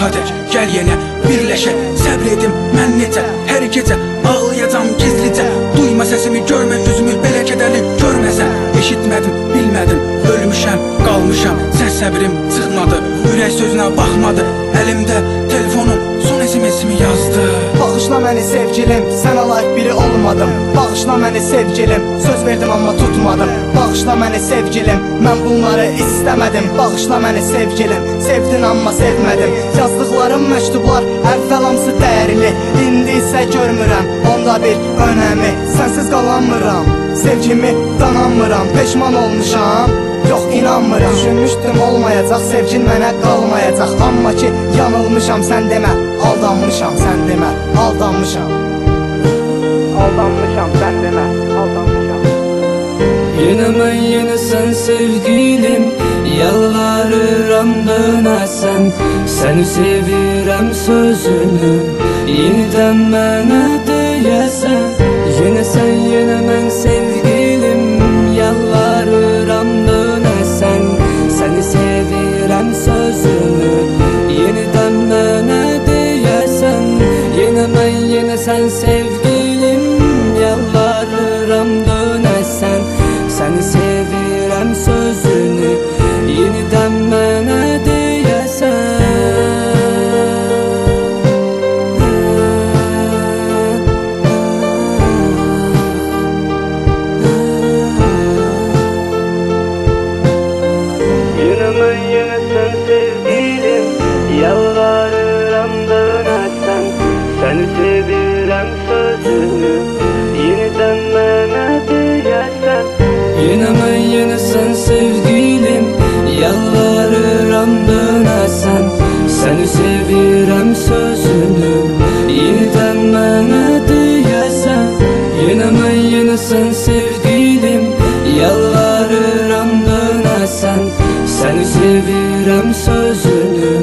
hadi gel yenə birləşək. Səbr edim mən necə hər gecə ağlayacam gizlicə. Duyma səsimi, görmə üzümü, belə kədərli görməsən. Eşitmədim, bilmədim, ölmüşəm, qalmışam. Səs səbrim çıxmadı, ürək sözünə baxmadı. Əlimdə telefonum son SMS-imi yazdı. Bağışla məni sevgilim, sənə layiq biri olmadım. Bağışla məni sevgilim, söz verdim amma tutmadım. Bağışla məni sevgilim, mən bunları istəmədim. Bağışla məni sevgilim, sevdin amma sevmədim. Yazdıqlarım məktublar əvvəl hamısı dəyərli, indi isə görmürəm onda bir önəmi. Sənsiz qalanmıram, sevgimi dananmıram. Peşman olmuşam, yox inanmıram. Düşünmüşdüm olmayacaq, sevgin mənə qalmayacaq. Amma ki yanılmışam, sən demə aldanmışam, sən demə aldanmışam. Aldanmışam, sən demə aldanmışam. Yenə mən, yenə sən sevgilim, yalvarıram dönəsən. Səni sevirəm sözünü yenidən mənə deyəsən. Yenə sən, yenə mən sevgilim, yalvarıram dönəsən. Səni sevirəm sözünü yenidən mənə deyəsən. Yenə mən, yenə sən sevgilim, yalvarıram dönəsən. Səni sevirəm sözünü yenidən mənə deyəsən. Yenə mən, yenə sən sevgilim, yalvarıram dönəsən. Səni sevirəm sözünü yenidən mənə deyəsən. Yenə mən, yenə sən sevgilim, yalvarıram dönəsən. Səni sevirəm sözünü yenidən mənə deyəsən. Yenə mən, yenə sən sevgilim, yalvarıram dönəsən. Səni sevirəm sözünü